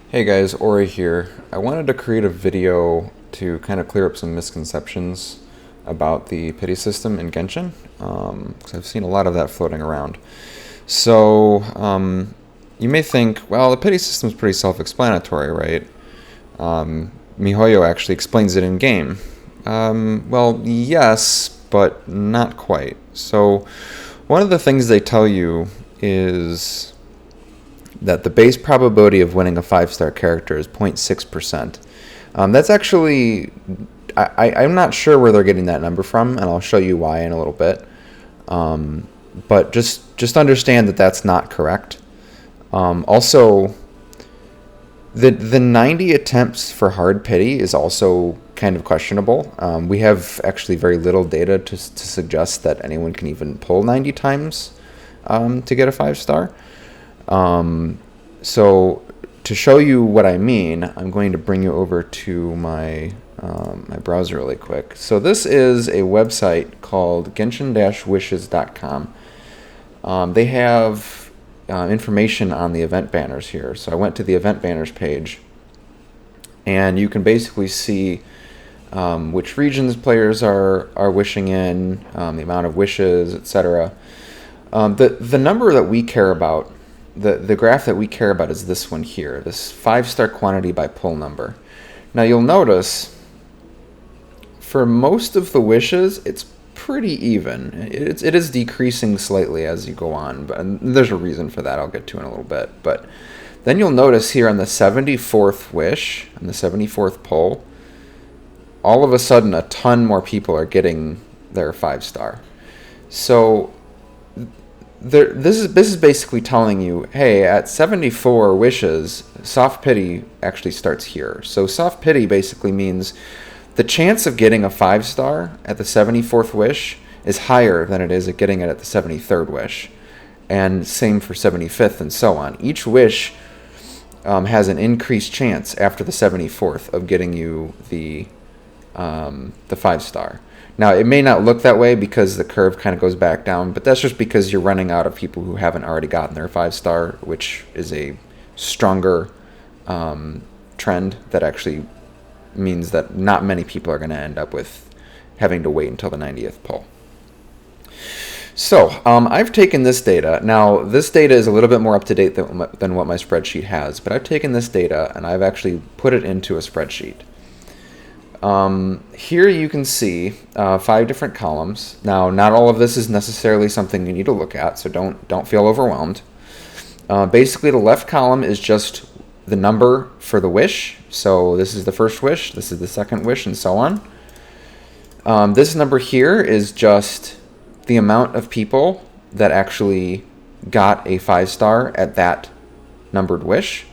Hey guys, Ori here. I wanted to create a video to kind of clear up some misconceptions about the pity system in Genshin, because I've seen a lot of that floating around. So, you may think, well, the pity system is pretty self-explanatory, right? MiHoYo actually explains it in game. Well, yes, but not quite. So, one of the things they tell you is that the base probability of winning a 5-star character is 0.6%. That's actually, I'm not sure where they're getting that number from, and I'll show you why in a little bit. But just understand that that's not correct. Also, the 90 attempts for hard pity is also kind of questionable. We have actually very little data to suggest that anyone can even pull 90 times to get a 5-star. So to show you what I mean, I'm going to bring you over to my my browser really quick. So this is a website called Genshin-Wishes.com. They have information on the event banners here. So I went to the event banners page, and you can basically see which regions players are wishing in, the amount of wishes, etc. The number that we care about, the graph that we care about is this one here, this 5-star quantity by pull number. Now you'll notice for most of the wishes it's pretty even. It is decreasing slightly as you go on, but there's a reason for that I'll get to in a little bit. But then you'll notice here on the 74th wish, on the 74th pull, all of a sudden a ton more people are getting their 5-star. So this is basically telling you, hey, at 74 wishes, soft pity actually starts here. So soft pity basically means the chance of getting a 5-star at the 74th wish is higher than it is at getting it at the 73rd wish. And same for 75th and so on. Each wish has an increased chance after the 74th of getting you the 5-star. Now, it may not look that way because the curve kind of goes back down, but that's just because you're running out of people who haven't already gotten their 5-star, which is a stronger trend that actually means that not many people are going to end up with having to wait until the 90th pull. So, I've taken this data. Now, this data is a little bit more up-to-date than what my spreadsheet has, but I've taken this data and I've actually put it into a spreadsheet. Here you can see 5 different columns. Now, not all of this is necessarily something you need to look at, so don't feel overwhelmed. Basically, the left column is just the number for the wish. So this is the first wish, this is the second wish, and so on. This number here is just the amount of people that actually got a 5-star at that numbered wish.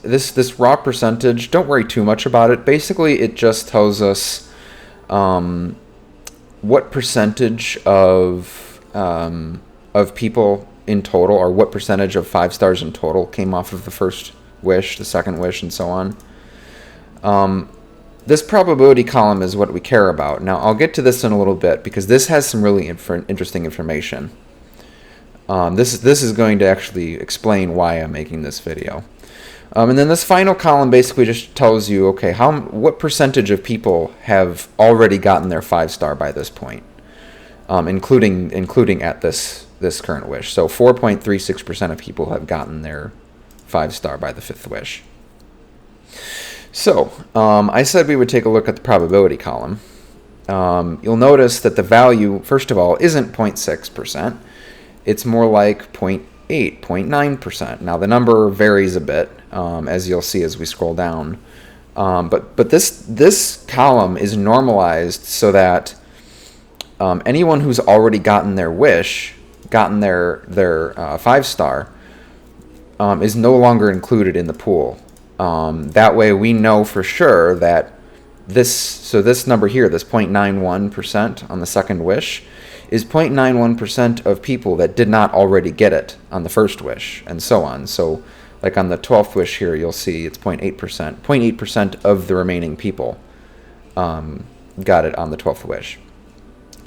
This raw percentage, don't worry too much about it. Basically, it just tells us what percentage of people in total, or what percentage of 5-stars in total came off of the first wish, the second wish, and so on. This probability column is what we care about. Now, I'll get to this in a little bit because this has some really interesting information. This is going to actually explain why I'm making this video. And then this final column basically just tells you, okay, what percentage of people have already gotten their 5-star by this point, including at this current wish. So 4.36% of people have gotten their 5-star by the 5th wish. So I said we would take a look at the probability column. You'll notice that the value, first of all, isn't 0.6%. It's more like 0.8, 0.9%. Now the number varies a bit, as you'll see as we scroll down. But this column is normalized so that anyone who's already gotten their wish, gotten their 5-star, is no longer included in the pool. That way we know for sure that this number here, this 0.91% on the second wish, is 0.91% of people that did not already get it on the first wish, and so on. So, like on the 12th wish here, you'll see it's 0.8%. 0.8% of the remaining people got it on the 12th wish.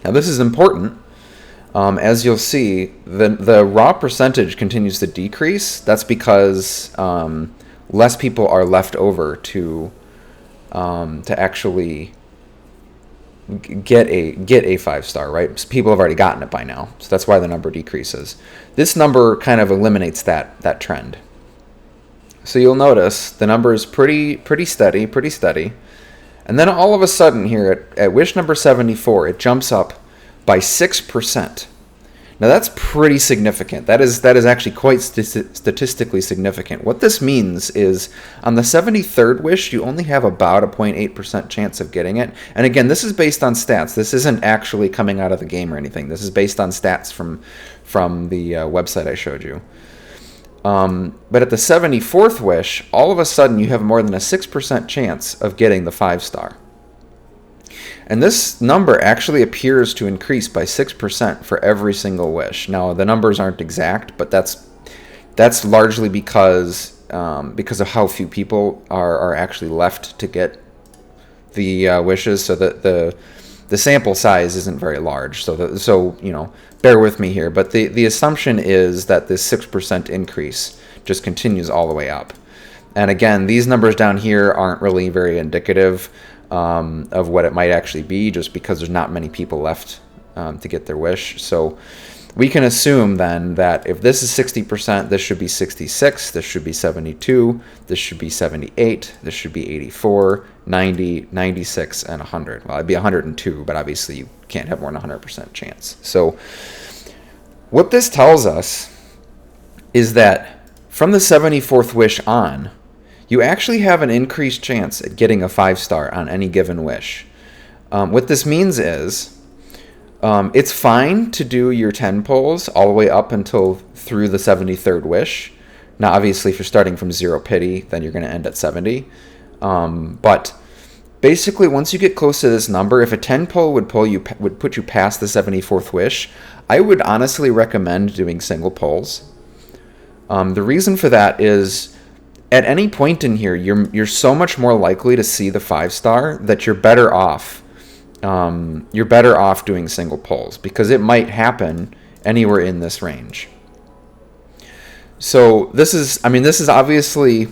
Now, this is important As you'll see, the raw percentage continues to decrease. That's because less people are left over to actually get a 5-star, right? So people have already gotten it by now, so that's why the number decreases. This number kind of eliminates that trend. So you'll notice the number is pretty steady, and then all of a sudden here at wish number 74, it jumps up by 6%. Now that's pretty significant. That is actually quite statistically significant. What this means is on the 73rd wish, you only have about a 0.8% chance of getting it. And again, this is based on stats. This isn't actually coming out of the game or anything. This is based on stats from the website I showed you. But at the 74th wish, all of a sudden you have more than a 6% chance of getting the 5-star. And this number actually appears to increase by 6% for every single wish. Now, the numbers aren't exact, but that's largely because of how few people are actually left to get the wishes, so that the sample size isn't very large. So bear with me here. But the assumption is that this 6% increase just continues all the way up. And again, these numbers down here aren't really very indicative of what it might actually be, just because there's not many people left to get their wish. So we can assume then that if this is 60%, this should be 66, this should be 72, this should be 78, this should be 84, 90, 96, and 100. Well, it'd be 102, but obviously you can't have more than 100% chance. So what this tells us is that from the 74th wish on, you actually have an increased chance at getting a 5-star on any given wish. What this means is it's fine to do your 10 pulls all the way up until through the 73rd wish. Now, obviously, if you're starting from 0 pity, then you're going to end at 70. But basically, once you get close to this number, if a 10 pull would put you past the 74th wish, I would honestly recommend doing single pulls. The reason for that is, at any point in here, you're so much more likely to see the 5-star that you're better off. You're better off doing single pulls, because it might happen anywhere in this range. So this is obviously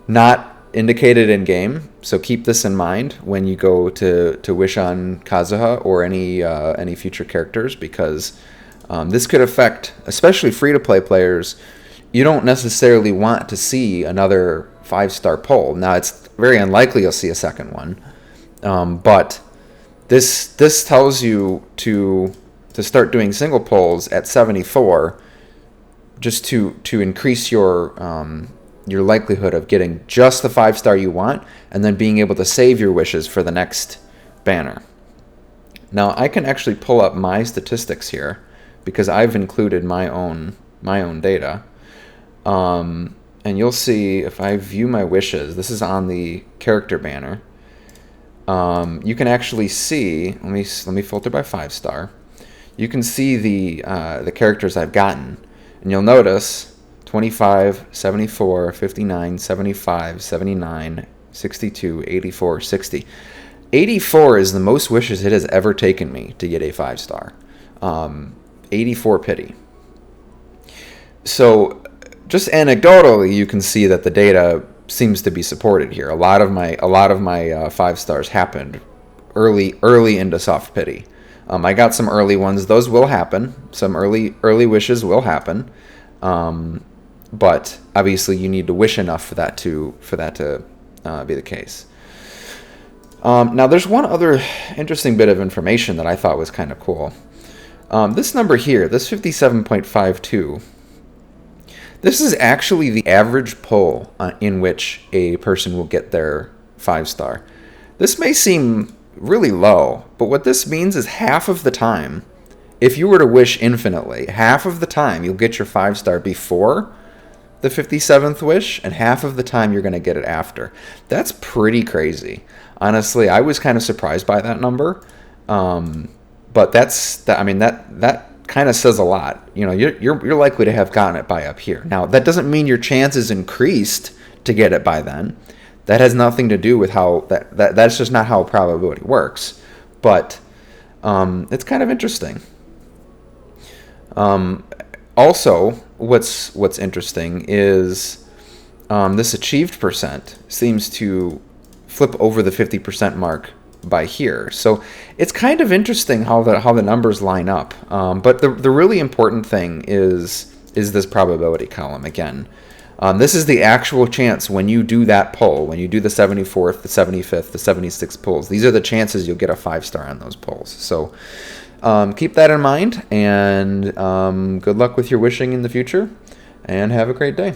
not indicated in game. So keep this in mind when you go to wish on Kazuha or any future characters, because this could affect, especially free-to-play players. You don't necessarily want to see another 5-star pull. Now, it's very unlikely you'll see a second one, but this tells you to start doing single pulls at 74, just to increase your likelihood of getting just the 5-star you want, and then being able to save your wishes for the next banner. Now, I can actually pull up my statistics here, because I've included my own data. And you'll see if I view my wishes, this is on the character banner. You can actually see, let me filter by 5-star. You can see the characters I've gotten, and you'll notice 25, 74, 59, 75, 79, 62, 84, 60. 84 is the most wishes it has ever taken me to get a 5-star. 84 pity. So just anecdotally, you can see that the data seems to be supported here. A lot of my 5-stars happened early into soft pity. I got some early ones; those will happen. Some early wishes will happen, but obviously you need to wish enough for that to be the case. Now, there's one other interesting bit of information that I thought was kind of cool. This number here, this 57.52. This is actually the average pull in which a person will get their 5-star. This may seem really low, but what this means is half of the time, if you were to wish infinitely, half of the time you'll get your 5-star before the 57th wish, and half of the time you're going to get it after. That's pretty crazy. Honestly, I was kind of surprised by that number, but that kind of says a lot. You're likely to have gotten it by up here. Now, that doesn't mean your chances increased to get it by then. That has nothing to do with how that's just not how probability works. But it's kind of interesting. Also, what's interesting is this achieved percent seems to flip over the 50% mark by here. So it's kind of interesting how the numbers line up. But the really important thing is this probability column again. This is the actual chance when you do that pull, when you do the 74th, the 75th, the 76th pulls. These are the chances you'll get a 5-star on those pulls. So keep that in mind, and good luck with your wishing in the future, and have a great day.